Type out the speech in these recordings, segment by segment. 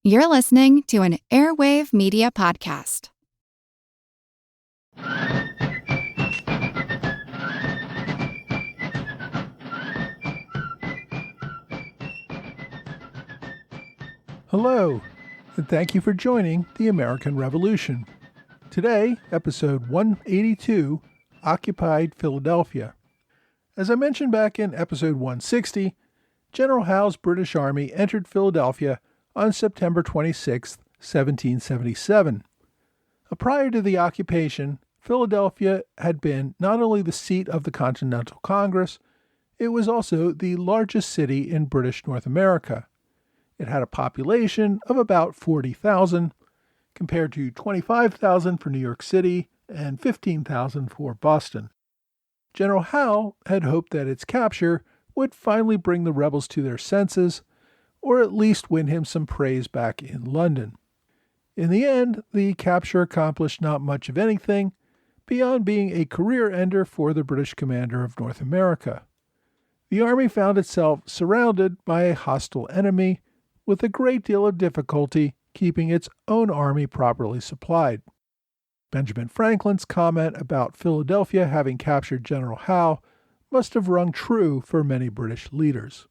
You're listening to an Airwave Media Podcast. Hello, and thank you for joining the American Revolution. Today, episode 182, Occupied Philadelphia. As I mentioned back in episode 160, General Howe's British Army entered Philadelphia on September 26, 1777. Prior to the occupation, Philadelphia had been not only the seat of the Continental Congress, it was also the largest city in British North America. It had a population of about 40,000, compared to 25,000 for New York City and 15,000 for Boston. General Howe had hoped that its capture would finally bring the rebels to their senses, or at least win him some praise back in London. In the end, the capture accomplished not much of anything, beyond being a career ender for the British commander of North America. The army found itself surrounded by a hostile enemy, with a great deal of difficulty keeping its own army properly supplied. Benjamin Franklin's comment about Philadelphia having captured General Howe must have rung true for many British leaders.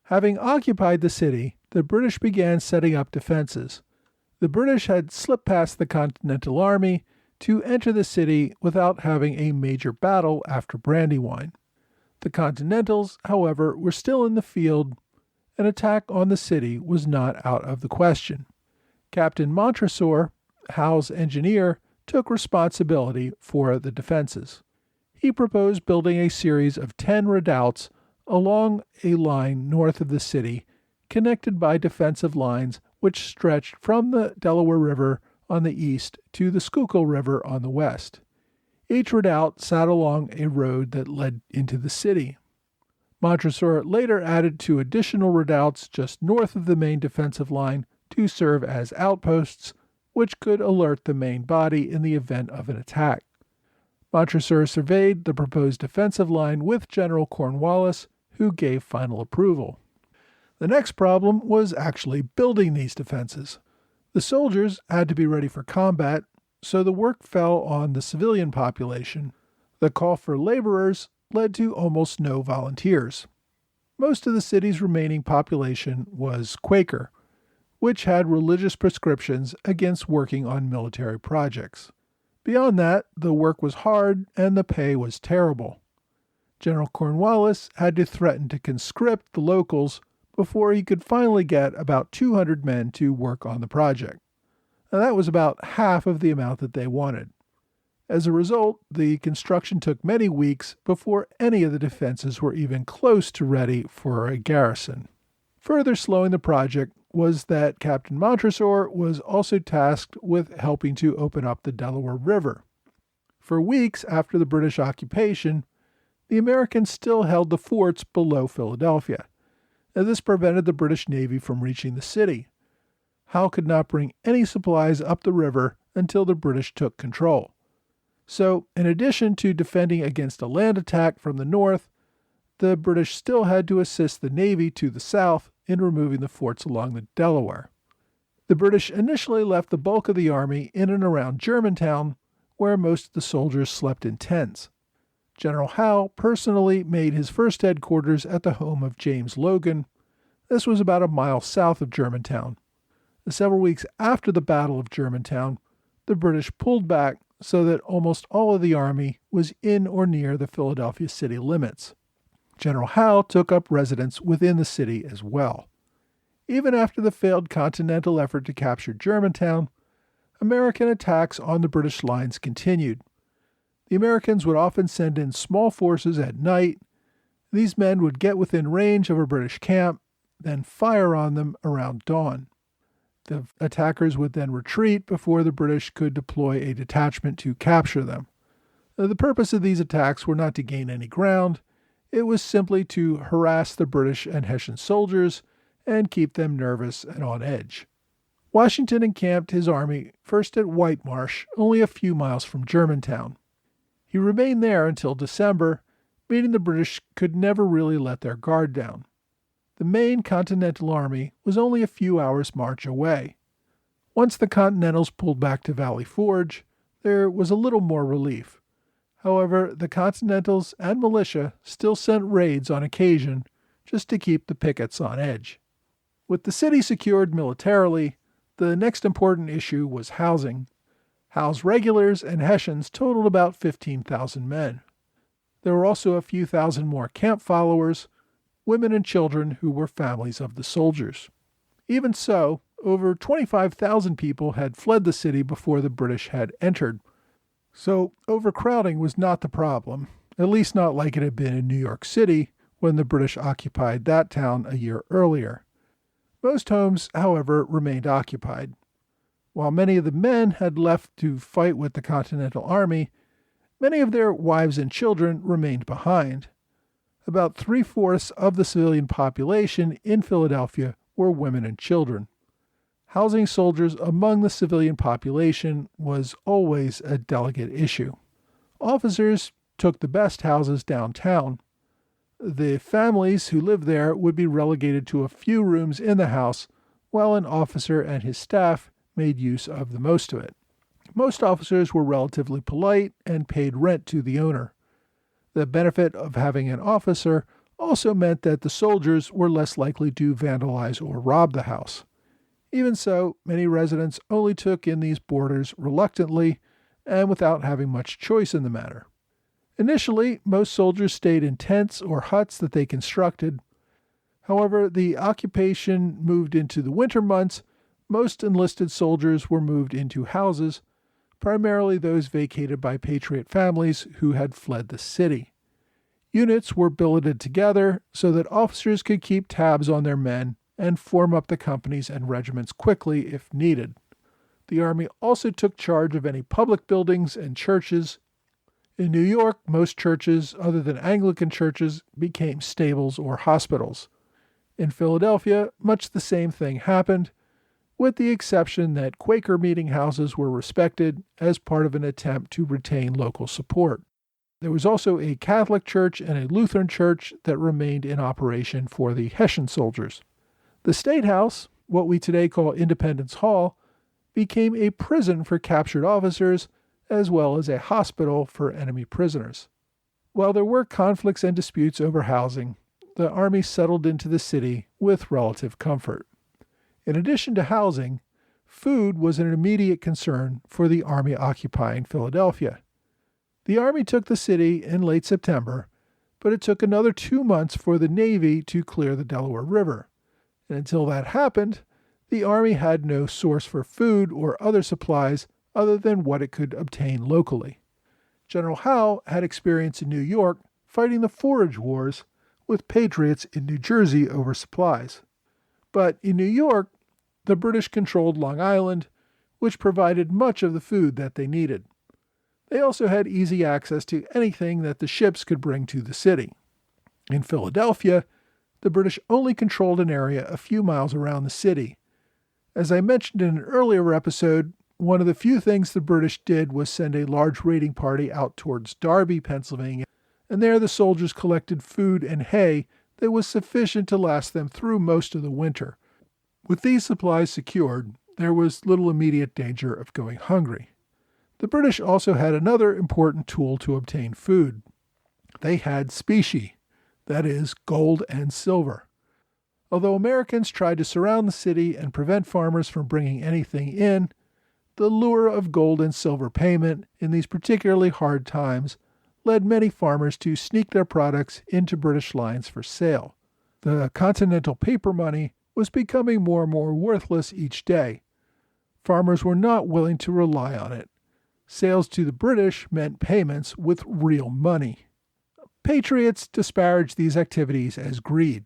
Having occupied the city, the British began setting up defenses. The British had slipped past the Continental Army to enter the city without having a major battle after Brandywine. The Continentals, however, were still in the field. An attack on the city was not out of the question. Captain Montresor, Howe's engineer, took responsibility for the defenses. He proposed building a series of 10 redoubts along a line north of the city, connected by defensive lines which stretched from the Delaware River on the east to the Schuylkill River on the west. Each redoubt sat along a road that led into the city. Montresor later added 2 additional redoubts just north of the main defensive line to serve as outposts, which could alert the main body in the event of an attack. Montresor surveyed the proposed defensive line with General Cornwallis, who gave final approval. The next problem was actually building these defenses. The soldiers had to be ready for combat, so the work fell on the civilian population. The call for laborers led to almost no volunteers. Most of the city's remaining population was Quaker, which had religious prescriptions against working on military projects. Beyond that, the work was hard and the pay was terrible. General Cornwallis had to threaten to conscript the locals before he could finally get about 200 men to work on the project. Now, that was about half of the amount that they wanted. As a result, the construction took many weeks before any of the defenses were even close to ready for a garrison. Further slowing the project was that Captain Montresor was also tasked with helping to open up the Delaware River. For weeks after the British occupation, the Americans still held the forts below Philadelphia, and this prevented the British Navy from reaching the city. Howe could not bring any supplies up the river until the British took control. So, in addition to defending against a land attack from the north, the British still had to assist the Navy to the south in removing the forts along the Delaware. The British initially left the bulk of the army in and around Germantown, where most of the soldiers slept in tents. General Howe personally made his first headquarters at the home of James Logan. This was about a mile south of Germantown. Several weeks after the Battle of Germantown, the British pulled back so that almost all of the army was in or near the Philadelphia city limits. General Howe took up residence within the city as well. Even after the failed Continental effort to capture Germantown, American attacks on the British lines continued. The Americans would often send in small forces at night. These men would get within range of a British camp, then fire on them around dawn. The attackers would then retreat before the British could deploy a detachment to capture them. The purpose of these attacks were not to gain any ground. It was simply to harass the British and Hessian soldiers and keep them nervous and on edge. Washington encamped his army first at White Marsh, only a few miles from Germantown. He remained there until December, meaning the British could never really let their guard down. the main Continental Army was only a few hours' march away. Once the Continentals pulled back to Valley Forge, there was a little more relief. However, the Continentals and militia still sent raids on occasion just to keep the pickets on edge. With the city secured militarily, the next important issue was housing. Howe's regulars and Hessians totaled about 15,000 men. There were also a few thousand more camp followers, women and children who were families of the soldiers. Even so, over 25,000 people had fled the city before the British had entered. So overcrowding was not the problem, at least not like it had been in New York City when the British occupied that town a year earlier. Most homes, however, remained occupied. While many of the men had left to fight with the Continental Army, many of their wives and children remained behind. About 3/4 of the civilian population in Philadelphia were women and children. Housing soldiers among the civilian population was always a delicate issue. Officers took the best houses downtown. The families who lived there would be relegated to a few rooms in the house, while an officer and his staff made use of the most of it. Most officers were relatively polite and paid rent to the owner. The benefit of having an officer also meant that the soldiers were less likely to vandalize or rob the house. Even so, many residents only took in these boarders reluctantly and without having much choice in the matter. Initially, most soldiers stayed in tents or huts that they constructed. However, the occupation moved into the winter months. Most enlisted soldiers were moved into houses, primarily those vacated by Patriot families who had fled the city. Units were billeted together so that officers could keep tabs on their men and form up the companies and regiments quickly if needed. The Army also took charge of any public buildings and churches. In New York, most churches, other than Anglican churches, became stables or hospitals. In Philadelphia, much the same thing happened, with the exception that Quaker meeting houses were respected as part of an attempt to retain local support. There was also a Catholic church and a Lutheran church that remained in operation for the Hessian soldiers. The State House, what we today call Independence Hall, became a prison for captured officers as well as a hospital for enemy prisoners. While there were conflicts and disputes over housing, the Army settled into the city with relative comfort. In addition to housing, food was an immediate concern for the Army occupying Philadelphia. The Army took the city in late September, but it took another 2 months for the Navy to clear the Delaware River. And until that happened, the Army had no source for food or other supplies other than what it could obtain locally. General Howe had experience in New York fighting the forage wars with Patriots in New Jersey over supplies. But in New York, the British controlled Long Island, which provided much of the food that they needed. They also had easy access to anything that the ships could bring to the city. In Philadelphia, the British only controlled an area a few miles around the city. As I mentioned in an earlier episode, one of the few things the British did was send a large raiding party out towards Darby, Pennsylvania, and there the soldiers collected food and hay that was sufficient to last them through most of the winter. With these supplies secured, there was little immediate danger of going hungry. The British also had another important tool to obtain food. They had specie, that is, gold and silver. Although Americans tried to surround the city and prevent farmers from bringing anything in, the lure of gold and silver payment in these particularly hard times led many farmers to sneak their products into British lines for sale. The continental paper money was becoming more and more worthless each day. Farmers were not willing to rely on it. Sales to the British meant payments with real money. Patriots disparaged these activities as greed.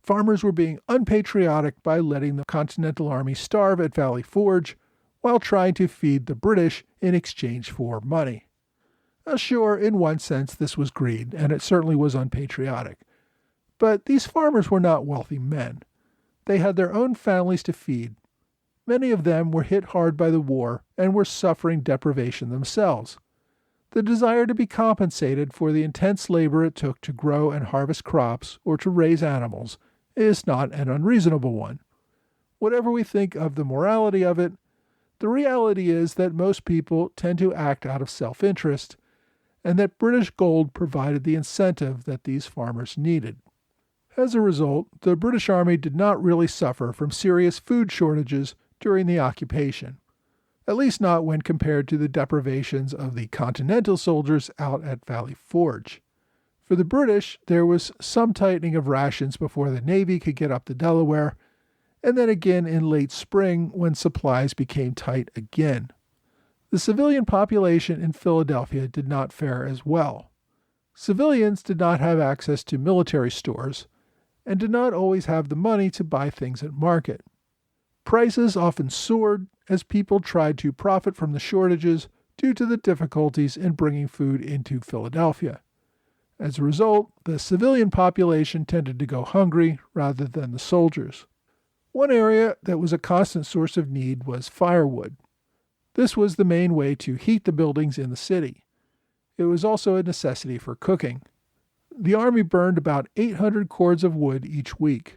Farmers were being unpatriotic by letting the Continental Army starve at Valley Forge while trying to feed the British in exchange for money. Sure, in one sense this was greed, and it certainly was unpatriotic. But these farmers were not wealthy men. They had their own families to feed. Many of them were hit hard by the war and were suffering deprivation themselves. The desire to be compensated for the intense labor it took to grow and harvest crops or to raise animals is not an unreasonable one. Whatever we think of the morality of it, the reality is that most people tend to act out of self-interest, and that British gold provided the incentive that these farmers needed. As a result, the British Army did not really suffer from serious food shortages during the occupation, at least not when compared to the deprivations of the Continental soldiers out at Valley Forge. For the British, there was some tightening of rations before the Navy could get up the Delaware, and then again in late spring when supplies became tight again. The civilian population in Philadelphia did not fare as well. Civilians did not have access to military stores, and did not always have the money to buy things at market. Prices often soared as people tried to profit from the shortages due to the difficulties in bringing food into Philadelphia. As a result, the civilian population tended to go hungry rather than the soldiers. One area that was a constant source of need was firewood. This was the main way to heat the buildings in the city. It was also a necessity for cooking. The Army burned about 800 cords of wood each week.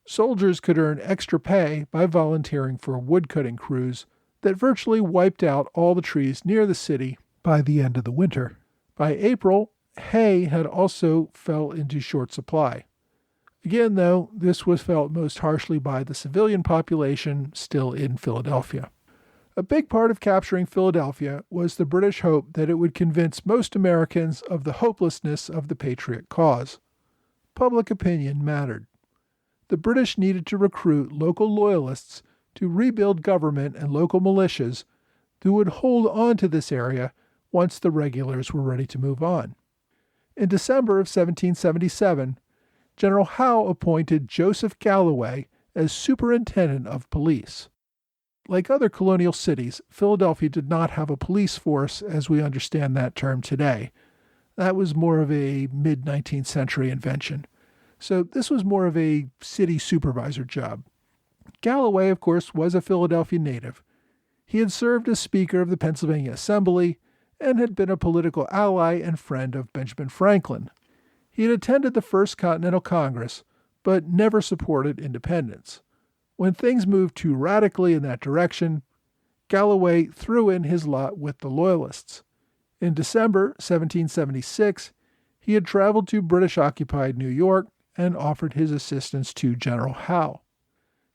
Soldiers could earn extra pay by volunteering for woodcutting crews that virtually wiped out all the trees near the city by the end of the winter. By April, hay had also fell into short supply. Again, though, this was felt most harshly by the civilian population still in Philadelphia. A big part of capturing Philadelphia was the British hope that it would convince most Americans of the hopelessness of the Patriot cause. Public opinion mattered. The British needed to recruit local loyalists to rebuild government and local militias who would hold on to this area once the regulars were ready to move on. In December of 1777, General Howe appointed Joseph Galloway as superintendent of police. Like other colonial cities, Philadelphia did not have a police force as we understand that term today. That was more of a mid-19th century invention. So this was more of a city supervisor job. Galloway, of course, was a Philadelphia native. He had served as Speaker of the Pennsylvania Assembly and had been a political ally and friend of Benjamin Franklin. He had attended the First Continental Congress, but never supported independence. When things moved too radically in that direction, Galloway threw in his lot with the Loyalists. In December 1776, he had traveled to British-occupied New York and offered his assistance to General Howe.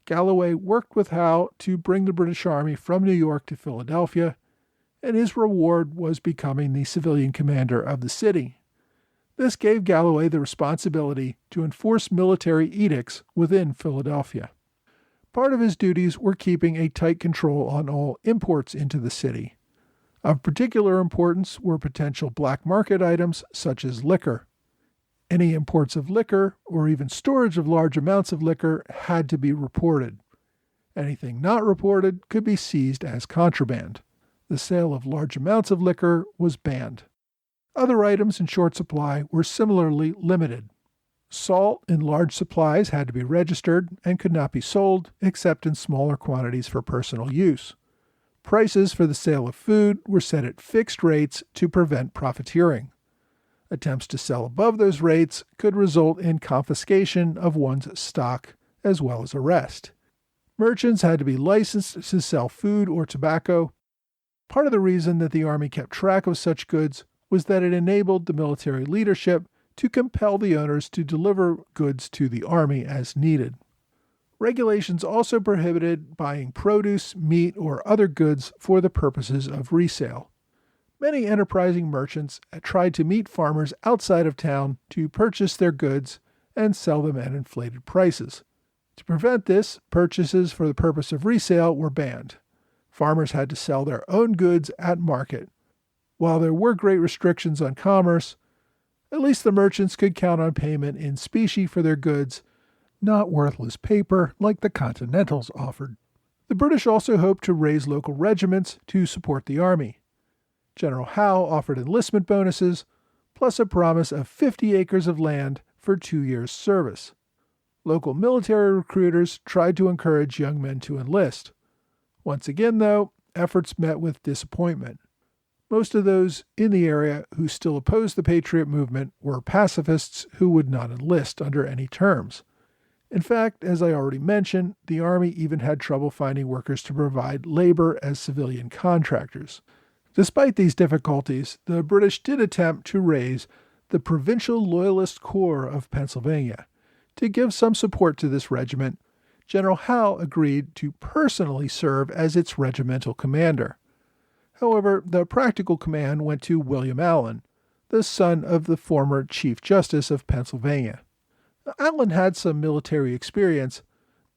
Galloway worked with Howe to bring the British Army from New York to Philadelphia, and his reward was becoming the civilian commander of the city. This gave Galloway the responsibility to enforce military edicts within Philadelphia. Part of his duties were keeping a tight control on all imports into the city. Of particular importance were potential black market items such as liquor. Any imports of liquor, or even storage of large amounts of liquor, had to be reported. Anything not reported could be seized as contraband. The sale of large amounts of liquor was banned. Other items in short supply were similarly limited. Salt in large supplies had to be registered and could not be sold except in smaller quantities for personal use. Prices for the sale of food were set at fixed rates to prevent profiteering. Attempts to sell above those rates could result in confiscation of one's stock as well as arrest. Merchants had to be licensed to sell food or tobacco. Part of the reason that the Army kept track of such goods was that it enabled the military leadership to compel the owners to deliver goods to the Army as needed. Regulations also prohibited buying produce, meat, or other goods for the purposes of resale. Many enterprising merchants tried to meet farmers outside of town to purchase their goods and sell them at inflated prices. To prevent this, purchases for the purpose of resale were banned. Farmers had to sell their own goods at market. While there were great restrictions on commerce, at least the merchants could count on payment in specie for their goods, not worthless paper like the Continentals offered. The British also hoped to raise local regiments to support the Army. General Howe offered enlistment bonuses, plus a promise of 50 acres of land for 2 years' service. Local military recruiters tried to encourage young men to enlist. Once again, though, efforts met with disappointment. Most of those in the area who still opposed the Patriot movement were pacifists who would not enlist under any terms. In fact, as I already mentioned, the Army even had trouble finding workers to provide labor as civilian contractors. Despite these difficulties, the British did attempt to raise the Provincial Loyalist Corps of Pennsylvania. To give some support to this regiment, General Howe agreed to personally serve as its regimental commander. However, the practical command went to William Allen, the son of the former Chief Justice of Pennsylvania. Allen had some military experience,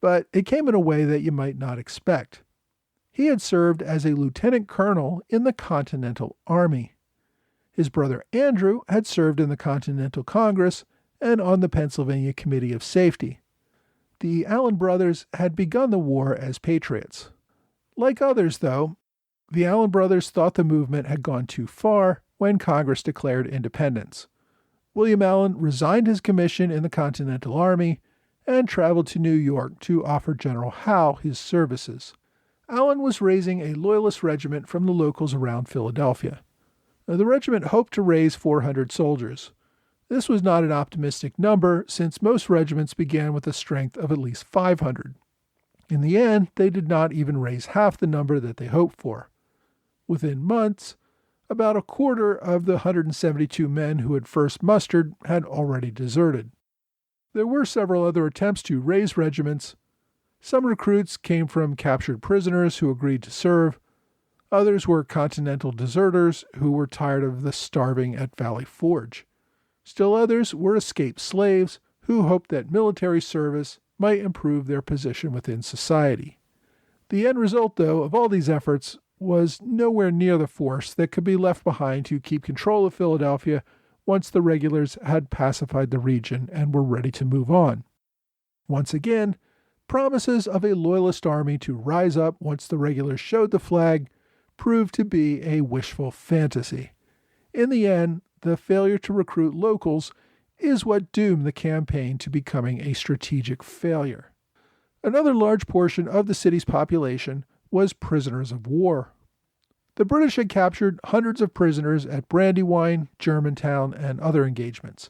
but it came in a way that you might not expect. He had served as a lieutenant colonel in the Continental Army. His brother Andrew had served in the Continental Congress and on the Pennsylvania Committee of Safety. The Allen brothers had begun the war as patriots. Like others, though, the Allen brothers thought the movement had gone too far when Congress declared independence. William Allen resigned his commission in the Continental Army and traveled to New York to offer General Howe his services. Allen was raising a Loyalist regiment from the locals around Philadelphia. The regiment hoped to raise 400 soldiers. This was not an optimistic number, since most regiments began with a strength of at least 500. In the end, they did not even raise half the number that they hoped for. Within months, about a quarter of the 172 men who had first mustered had already deserted. There were several other attempts to raise regiments. Some recruits came from captured prisoners who agreed to serve. Others were Continental deserters who were tired of the starving at Valley Forge. Still others were escaped slaves who hoped that military service might improve their position within society. The end result, though, of all these efforts was nowhere near the force that could be left behind to keep control of Philadelphia once the regulars had pacified the region and were ready to move on. Once again, promises of a Loyalist army to rise up once the regulars showed the flag proved to be a wishful fantasy. In the end, the failure to recruit locals is what doomed the campaign to becoming a strategic failure. Another large portion of the city's population was prisoners of war. The British had captured hundreds of prisoners at Brandywine, Germantown, and other engagements.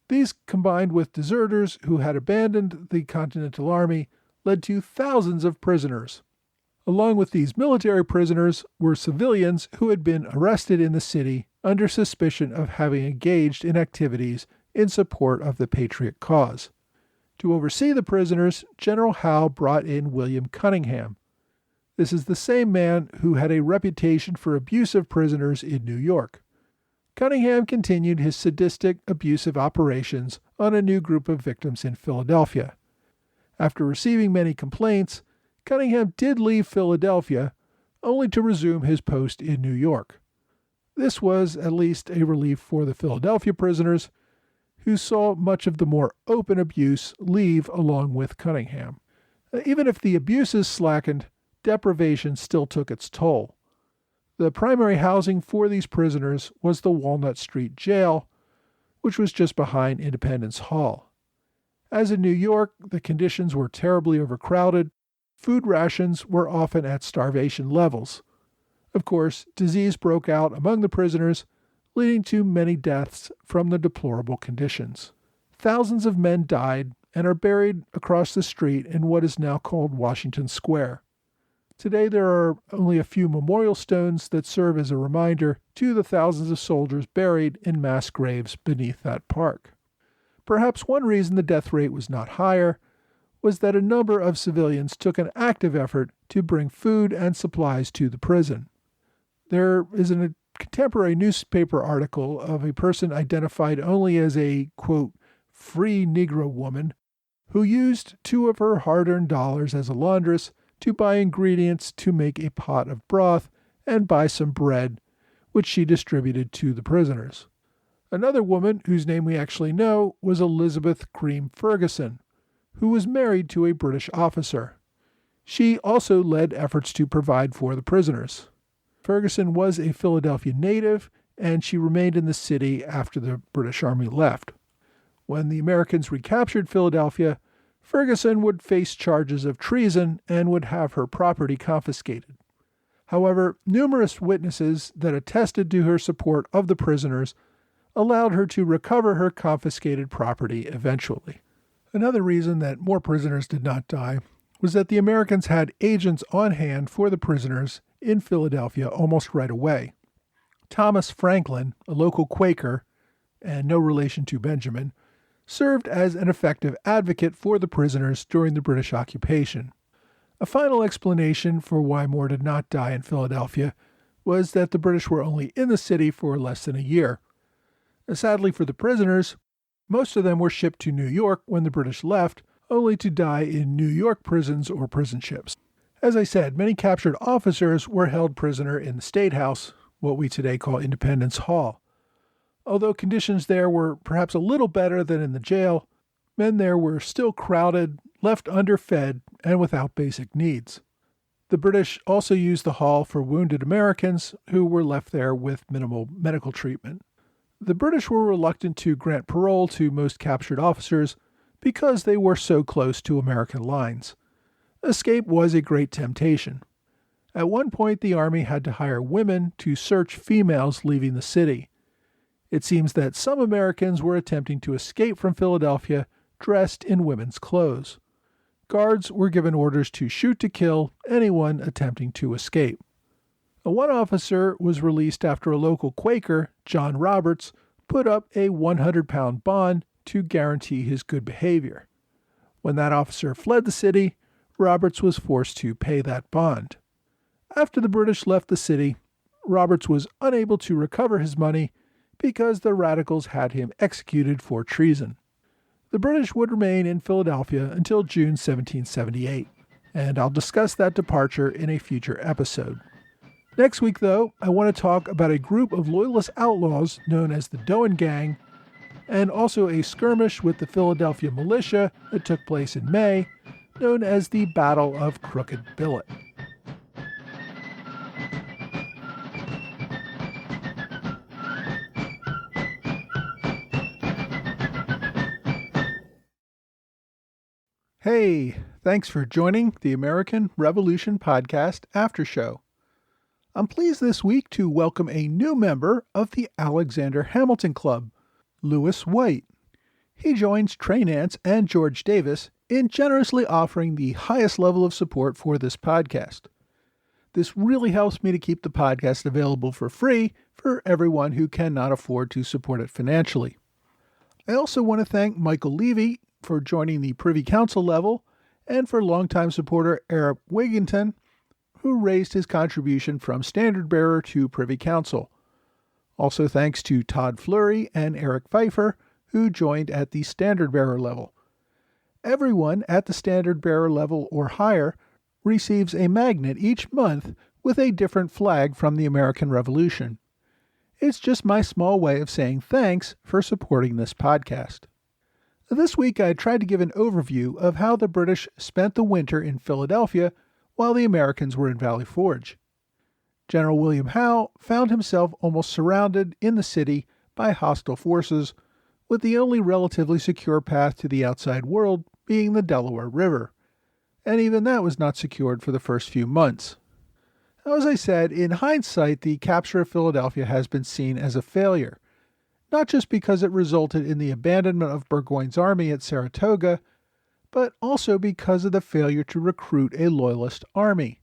These, combined with deserters who had abandoned the Continental Army, led to thousands of prisoners. Along with these military prisoners were civilians who had been arrested in the city under suspicion of having engaged in activities in support of the Patriot cause. To oversee the prisoners, General Howe brought in William Cunningham. This is the same man who had a reputation for abuse of prisoners in New York. Cunningham continued his sadistic, abusive operations on a new group of victims in Philadelphia. After receiving many complaints, Cunningham did leave Philadelphia, only to resume his post in New York. This was at least a relief for the Philadelphia prisoners, who saw much of the more open abuse leave along with Cunningham. Even if the abuses slackened, deprivation still took its toll. The primary housing for these prisoners was the Walnut Street Jail, which was just behind Independence Hall. As in New York, the conditions were terribly overcrowded. Food rations were often at starvation levels. Of course, disease broke out among the prisoners, leading to many deaths from the deplorable conditions. Thousands of men died and are buried across the street in what is now called Washington Square. Today there are only a few memorial stones that serve as a reminder to the thousands of soldiers buried in mass graves beneath that park. Perhaps one reason the death rate was not higher was that a number of civilians took an active effort to bring food and supplies to the prison. There is a contemporary newspaper article of a person identified only as a, quote, free Negro woman who used 2 of her hard-earned dollars as a laundress to buy ingredients to make a pot of broth and buy some bread, which she distributed to the prisoners. Another woman, whose name we actually know, was Elizabeth Cream Ferguson, who was married to a British officer. She also led efforts to provide for the prisoners. Ferguson was a Philadelphia native, and she remained in the city after the British Army left. When the Americans recaptured Philadelphia, Ferguson would face charges of treason and would have her property confiscated. However, numerous witnesses that attested to her support of the prisoners allowed her to recover her confiscated property eventually. Another reason that more prisoners did not die was that the Americans had agents on hand for the prisoners in Philadelphia almost right away. Thomas Franklin, a local Quaker, and no relation to Benjamin, served as an effective advocate for the prisoners during the British occupation. A final explanation for why more did not die in Philadelphia was that the British were only in the city for less than a year. Sadly for the prisoners, most of them were shipped to New York when the British left, only to die in New York prisons or prison ships. As I said, many captured officers were held prisoner in the State House, what we today call Independence Hall. Although conditions there were perhaps a little better than in the jail, men there were still crowded, left underfed, and without basic needs. The British also used the hall for wounded Americans who were left there with minimal medical treatment. The British were reluctant to grant parole to most captured officers because they were so close to American lines. Escape was a great temptation. At one point, the Army had to hire women to search females leaving the city. It seems that some Americans were attempting to escape from Philadelphia dressed in women's clothes. Guards were given orders to shoot to kill anyone attempting to escape. One officer was released after a local Quaker, John Roberts, put up a 100-pound bond to guarantee his good behavior. When that officer fled the city, Roberts was forced to pay that bond. After the British left the city, Roberts was unable to recover his money because the radicals had him executed for treason. The British would remain in Philadelphia until June 1778, and I'll discuss that departure in a future episode. Next week, though, I want to talk about a group of Loyalist outlaws known as the Doan Gang, and also a skirmish with the Philadelphia militia that took place in May, known as the Battle of Crooked Billet. Hey, thanks for joining the American Revolution Podcast After Show. I'm pleased this week to welcome a new member of the Alexander Hamilton Club, Lewis White. He joins Trey Nance and George Davis in generously offering the highest level of support for this podcast. This really helps me to keep the podcast available for free for everyone who cannot afford to support it financially. I also want to thank Michael Levy for joining the Privy Council level and for longtime supporter ARP182, who raised his contribution from Standard Bearer to Privy Council. Also thanks to Todd Fleury and Eric Pfeiffer, who joined at the Standard Bearer level. Everyone at the Standard Bearer level or higher receives a magnet each month with a different flag from the American Revolution. It's just my small way of saying thanks for supporting this podcast. This week I tried to give an overview of how the British spent the winter in Philadelphia while the Americans were in Valley Forge. General William Howe found himself almost surrounded in the city by hostile forces, with the only relatively secure path to the outside world being the Delaware River, and even that was not secured for the first few months. Now, as I said, in hindsight, the capture of Philadelphia has been seen as a failure, not just because it resulted in the abandonment of Burgoyne's army at Saratoga, but also because of the failure to recruit a loyalist army.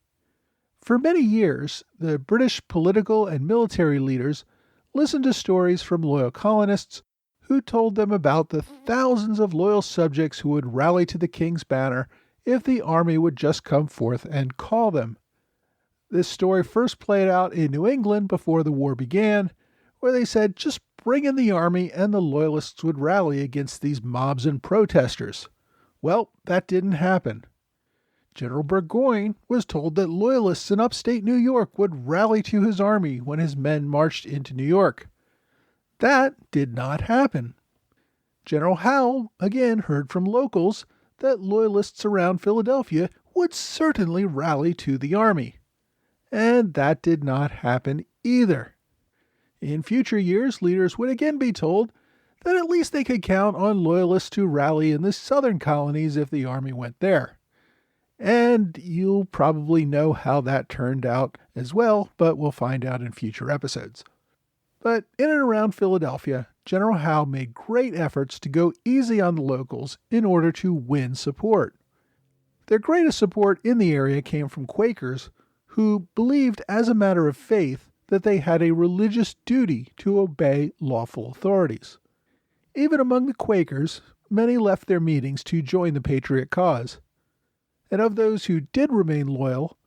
For many years, the British political and military leaders listened to stories from loyal colonists who told them about the thousands of loyal subjects who would rally to the king's banner if the army would just come forth and call them. This story first played out in New England before the war began, where they said just bring in the army and the loyalists would rally against these mobs and protesters. Well, that didn't happen. General Burgoyne was told that loyalists in upstate New York would rally to his army when his men marched into New York. That did not happen. General Howe again heard from locals that loyalists around Philadelphia would certainly rally to the army. And that did not happen either. In future years, leaders would again be told that at least they could count on loyalists to rally in the southern colonies if the army went there. And you'll probably know how that turned out as well, but we'll find out in future episodes. But in and around Philadelphia, General Howe made great efforts to go easy on the locals in order to win support. Their greatest support in the area came from Quakers, who believed as a matter of faith that they had a religious duty to obey lawful authorities. Even among the Quakers, many left their meetings to join the Patriot cause. And of those who did remain loyal,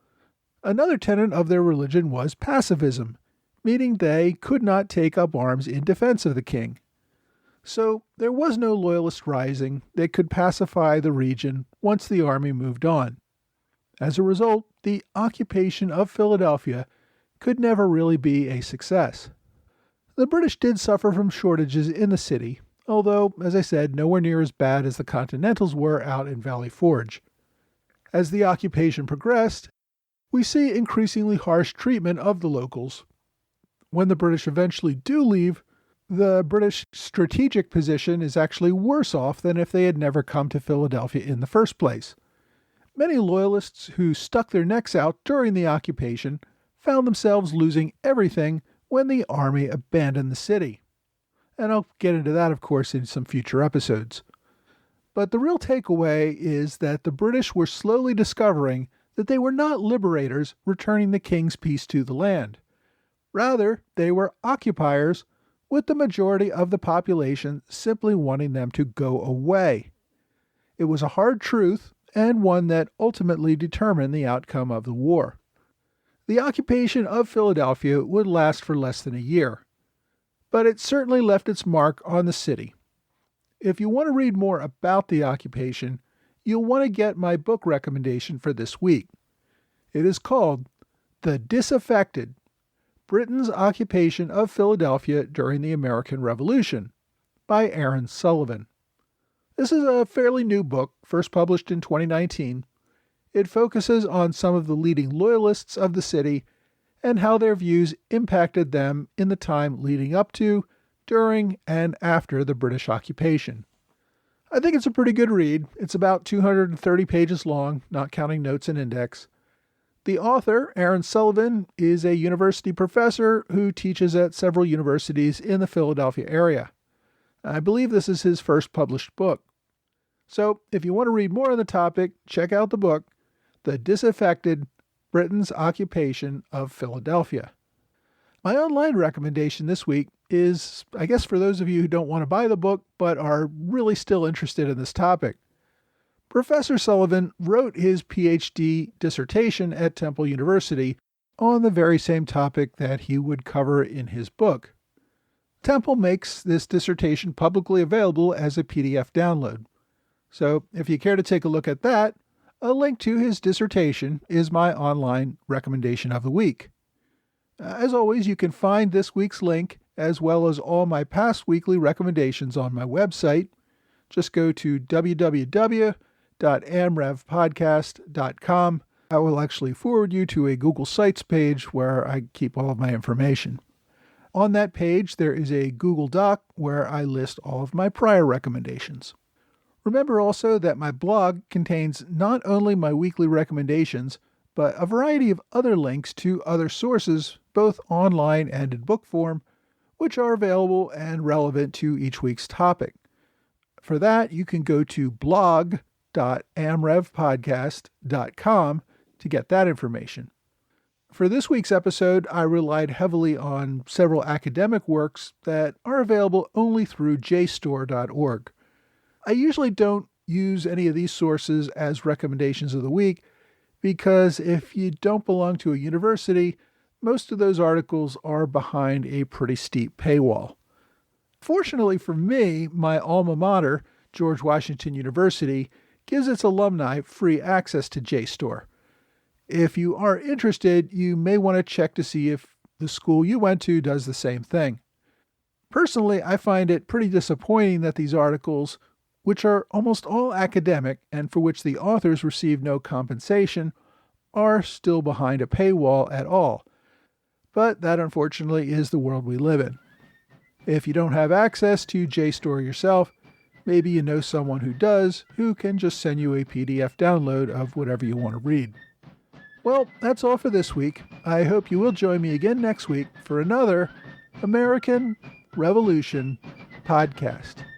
another tenet of their religion was pacifism, meaning they could not take up arms in defense of the king. So there was no loyalist rising that could pacify the region once the army moved on. As a result, the occupation of Philadelphia could never really be a success. The British did suffer from shortages in the city, although, as I said, nowhere near as bad as the Continentals were out in Valley Forge. As the occupation progressed, we see increasingly harsh treatment of the locals. When the British eventually do leave, the British strategic position is actually worse off than if they had never come to Philadelphia in the first place. Many loyalists who stuck their necks out during the occupation found themselves losing everything when the army abandoned the city. And I'll get into that, of course, in some future episodes. But the real takeaway is that the British were slowly discovering that they were not liberators returning the king's peace to the land. Rather, they were occupiers, with the majority of the population simply wanting them to go away. It was a hard truth, and one that ultimately determined the outcome of the war. The occupation of Philadelphia would last for less than a year, but it certainly left its mark on the city. If you want to read more about the occupation, you'll want to get my book recommendation for this week. It is called The Disaffected: Britain's Occupation of Philadelphia During the American Revolution by Aaron Sullivan. This is a fairly new book, first published in 2019. It focuses on some of the leading loyalists of the city and how their views impacted them in the time leading up to, during, and after the British occupation. I think it's a pretty good read. It's about 230 pages long, not counting notes and index. The author, Aaron Sullivan, is a university professor who teaches at several universities in the Philadelphia area. I believe this is his first published book. So, if you want to read more on the topic, check out the book, The Disaffected: Britain's Occupation of Philadelphia. My online recommendation this week is, I guess, for those of you who don't want to buy the book but are really still interested in this topic. Professor Sullivan wrote his PhD dissertation at Temple University on the very same topic that he would cover in his book. Temple makes this dissertation publicly available as a PDF download. So if you care to take a look at that, a link to his dissertation is my online recommendation of the week. As always, you can find this week's link, as well as all my past weekly recommendations, on my website. Just go to www.amrevpodcast.com. I will actually forward you to a Google Sites page where I keep all of my information. On that page, there is a Google Doc where I list all of my prior recommendations. Remember also that my blog contains not only my weekly recommendations, but a variety of other links to other sources, both online and in book form, which are available and relevant to each week's topic. For that, you can go to blog.amrevpodcast.com to get that information. For this week's episode, I relied heavily on several academic works that are available only through JSTOR.org. I usually don't use any of these sources as recommendations of the week because if you don't belong to a university, most of those articles are behind a pretty steep paywall. Fortunately for me, my alma mater, George Washington University, gives its alumni free access to JSTOR. If you are interested, you may want to check to see if the school you went to does the same thing. Personally, I find it pretty disappointing that these articles, which are almost all academic and for which the authors receive no compensation, are still behind a paywall at all. But that, unfortunately, is the world we live in. If you don't have access to JSTOR yourself, maybe you know someone who does, who can just send you a PDF download of whatever you want to read. Well, that's all for this week. I hope you will join me again next week for another American Revolution podcast.